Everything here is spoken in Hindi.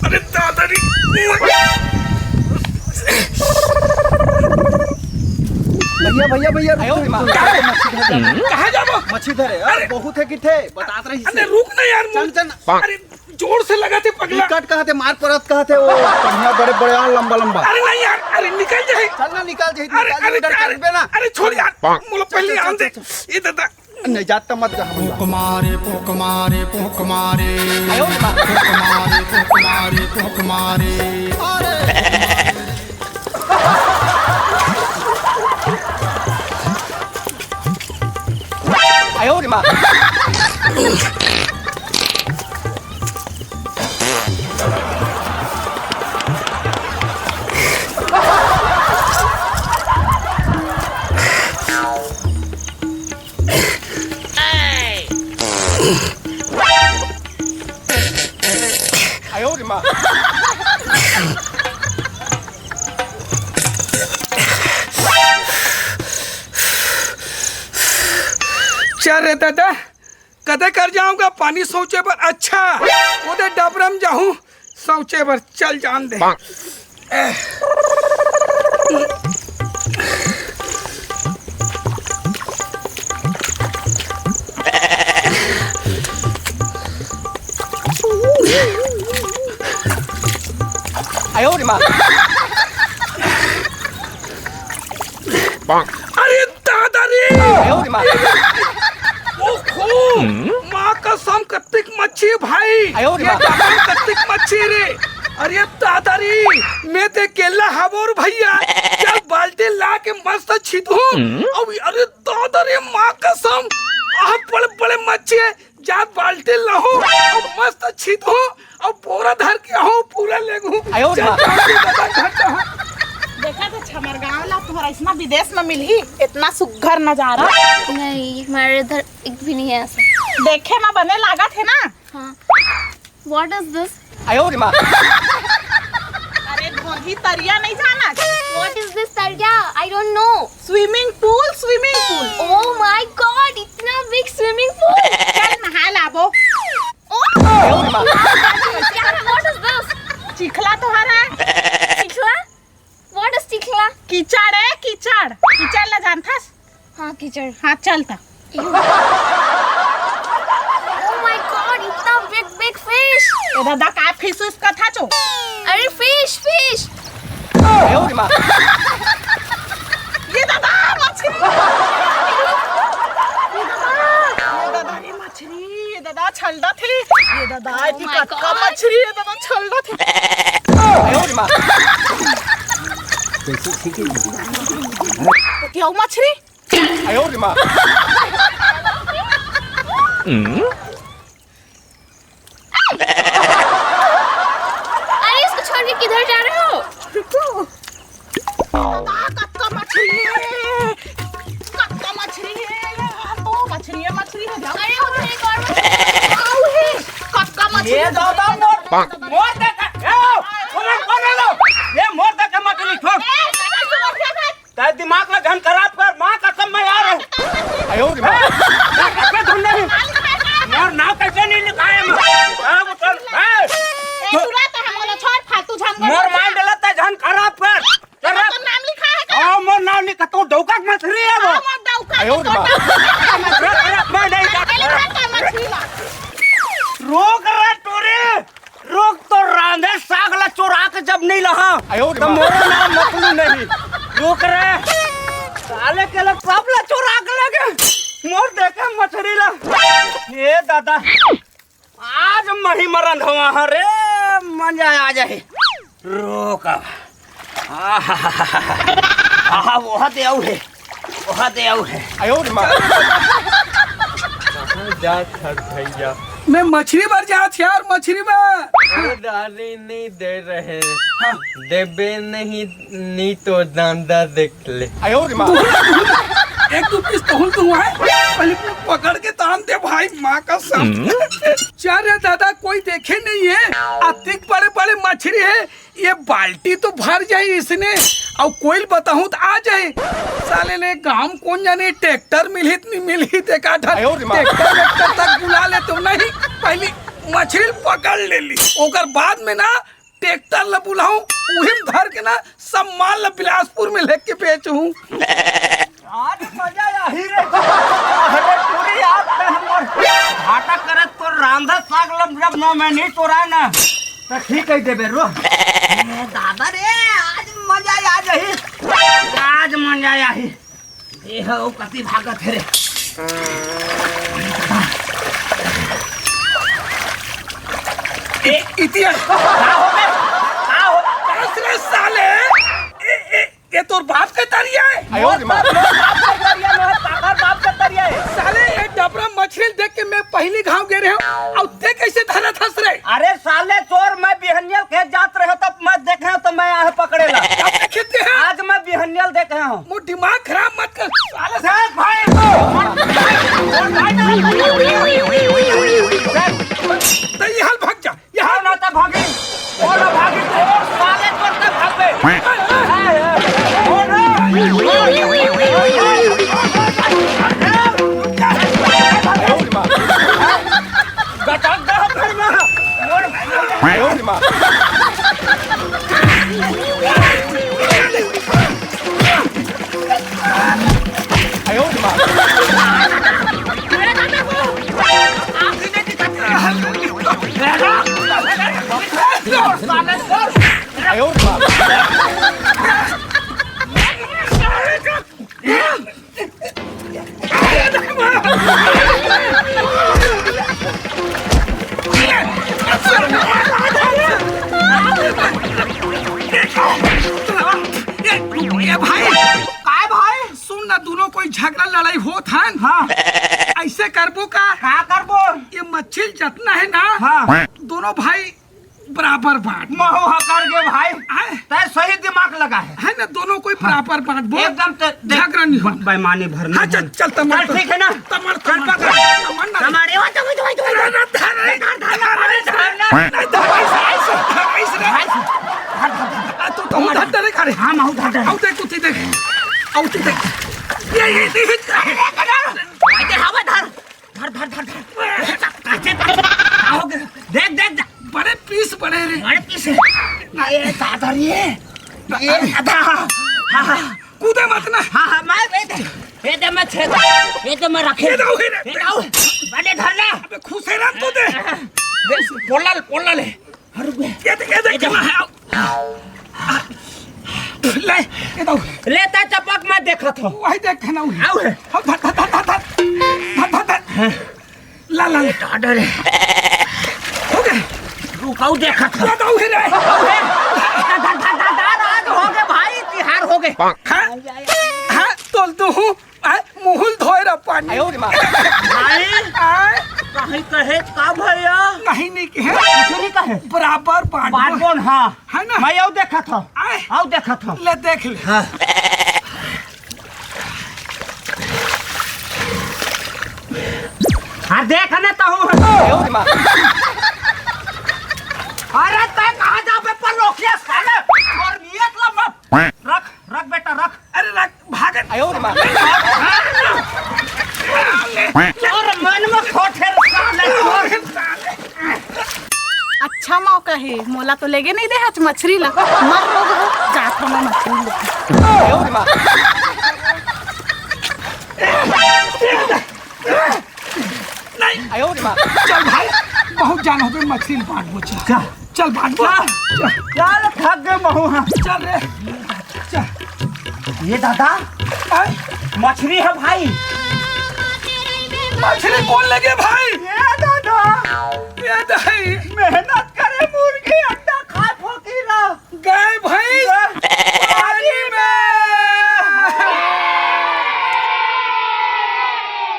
अरे दादाजी भैया भैया कहाँ जाबो? मच्छी धरे अरे बहुत है किथे बतात रही अरे रुक ना यार, चल चल अरे जोर से लगा थे पगला। कट कहा थे मार परत कहा थे वो बढ़िया बड़े बड़े लंबा लंबा। अरे नहीं यार, अरे निकल जाए। चल ना निकाल जाए अरे अरे निकाल ना। अरे छोड़ यार, मुझे पहले आन दे। ये दादा नहीं जाता मत जा। पोक मारे पोक मारे पोक मारे आयो पोक मारे पोक मारे पोक मारे आयो रे माँ आयो रे माँ चल रे दादा, कदे कर जाऊंगा पानी सोचे पर। अच्छा उधर डबरम जाऊं सोचे पर। चल जान दे। आयो रे माँ अरे दादा रे, आयो रे माँ ओहो माँ कसम कत्तिक मच्छी भाई। आयो रे ये माँ। डबरम कत्तिक मच्छी रे। अरे दादा रे, मैं ते केला हबोर भैया। चल बाल्टी ला के मस्त छिदू। अरे दादा रे माँ कसम, आप बड़े बड़े मच्छी है। जा बाल्टी लाओ और मस्त छिदू और पूरा धर के आओ, पूरा ले गू। आयो रे माँ। देखा तो छमरगांव ला तुम्हारा इतना विदेश में मिली इतना सुघर नजारा। नहीं हमारे इधर एक भी नहीं है ऐसा। देखे में बने लागत है ना। हाँ What is this? आयो रे माँ अरे धोही तरिया नहीं जाना। What is this तरिया? I don't know. Swimming pool swimming pool. Oh my God! इतना big swimming pool. चल नहा लाबो। आयो रे माँ What is this? चिखला तुम्हारा चिखला? What is चिखला? कीचड़ है कीचड़। कीचड़ ला जानता? हाँ कीचड़। हाँ चलता। Oh my God! इतना big fish. ए दादा का फिश उसका था चो। अरे fish. आयो रे माँ ये दादा मछली। ये दादा ये मछली। ये दादा छलदा थी। ये दादा Oh इतनी my कटका God. मछली। ये दादा छलदा थी। आयो रे माँ तो क्या मछली? आयो रे माँ अरे इसको छोड़ के किधर जा रहे हो? कत्ता मछली है। कत्ता मछली है। तो मछली है जाओ। अरे उधर एक और आओ है। कत्ता मछली। ये दादा मोर देखा ये मोर देखा मछली ठोक तेरे दिमाग में घन खराब कर। माँ कसम मैं आ रहा हूँ। आयो रे माँ कैसे ढूंढने में मोर नाव कैसे नहीं लिखा है मैं चल तुरंत हमला छोड़ फालतू झंझट। मोर मान डलता झन खराब कर तेरा तो नाम लिखा है क्या? हां मोर नाम लिखा तो डौका मछली है वो। मोर डौका। आयो रे माँ मैं नहीं का मछली ला। रोक रे टोरे रोक तो रांधे साग ला चोरा के जब नहीं लहा आयो रे तो माँ। मोर नाम मछली नहीं। रोक रे साले के लोग सब ला चोरा के लगे मोर देखे मछली ला। ये दादा आज मही मरन हुआ रे मजा आ जाए। रोक आहा वो दे आउ है आयो रे माँ जा छठ भैया मैं मछली भर जात यार, मछली में डाली नहीं दे रहे। देबे नहीं तो दांदा देख ले। आयो रे माँ एक दो पीस तो है पहले पकड़ के तान दे भाई माँ का सब। चल रे दादा कोई देखे नहीं है, अतिक बड़े बड़े मछली है, ये बाल्टी तो भर जाए इसने और कोई बताऊं तो आ जाए। साले ले गांव कौन जाने ट्रैक्टर मिलित नहीं मिलित एक आधा ट्रैक्टर तक बुला ले तो नहीं, पहले मछली पकड़ ले ली ओकर बाद में ना ट्रैक्टर ला बुलाऊं उहिम धर के ना सब माल ला बिलासपुर में लेके बेचूं। आज मजा आही रे। अरे पूरी आप पे हमर घाटा करत तो रांधा साग लब जब न मैं नहीं तोरा ना तो ठीक है देबे रो। दादा रे आज मजा आ जाही, आज मजा आही। ए हो कति भागत है रे। इतिया का हो बे का हो असरे साले ये तोर बाप का तरिया है। साले ये डबरा मछली देख के मैं पहली घाव गे रहे हूँ और ते कैसे धरा थस रहे। अरे साले चोर मैं बिहनियल के जात रहे तब मैं देखे हूँ तो मैं यहाँ पकड़े ला। खेते हैं आज मैं बिहनियल देखे हूँ। मो दिमाग खराब मत कर साले देख भाई तो ये हाल भाग जा यहाँ ना तो भागी और ना भागी तो साले चोर तक भागे। दोनों कोई झगड़ा लड़ाई होत है। हाँ ऐसे करबो का करबो ये मछली जितना है ना हाँ दोनों भाई बराबर बांट महुआ कर गे भाई है तय सही दिमाग लगा है ना दोनों कोई बराबर बांट बो एकदम झगड़ा नहीं हो बेईमानी भरना। हाँ चल चल तमार ठीक है ना तमार हमारे वहाँ हाँ महू धर आओ देख तू देख आओ तू देख ये देख हवा धर धर धर धर धर आओगे देख देख बड़े पीस बड़े रे बड़े पीस ये दादा ये दादा हाँ कूदे मत ना हाँ हाँ मैं ये दे मैं छेद ये दे मैं रखे ये दाऊ बड़े धर ले अबे खुश है ना तू दे पोला ले ये देख ले ये दाऊ लेता चपक मैं देखत हो वही देख ना आओ है धर ला ला दादा रे हो गए रुकाऊ देखत हो दाऊ है रे आज हो गए भाई तिहार हो गए हाँ तोल तो हूँ मुहुल धोए रहा पानी भाई कहीं कहे का भैया नहीं नहीं कहे नहीं कहे बराबर बांट बाटोन हाँ है ना मैं आओ देखा था आओ देखा था ले देख ले हाँ हाँ देखने तो हूँ अरे तय कहाँ जा बे पर रोकिए साले और नियत लम्बा रख रख बेटा रख अरे रख भागन और मन में खोटे साले अच्छा मौका है मोला तो लेगे नहीं दे हच मछली ला मर लोग हो जात हो मछली नहीं चल भाई बहुत जान हो गई मछली बांट बो चल चल बांट बो चल थक गए महू हाँ चल रे चल ये दादा मछली है भाई मछली कौन लगे भाई ये दादा ये दही मेहनत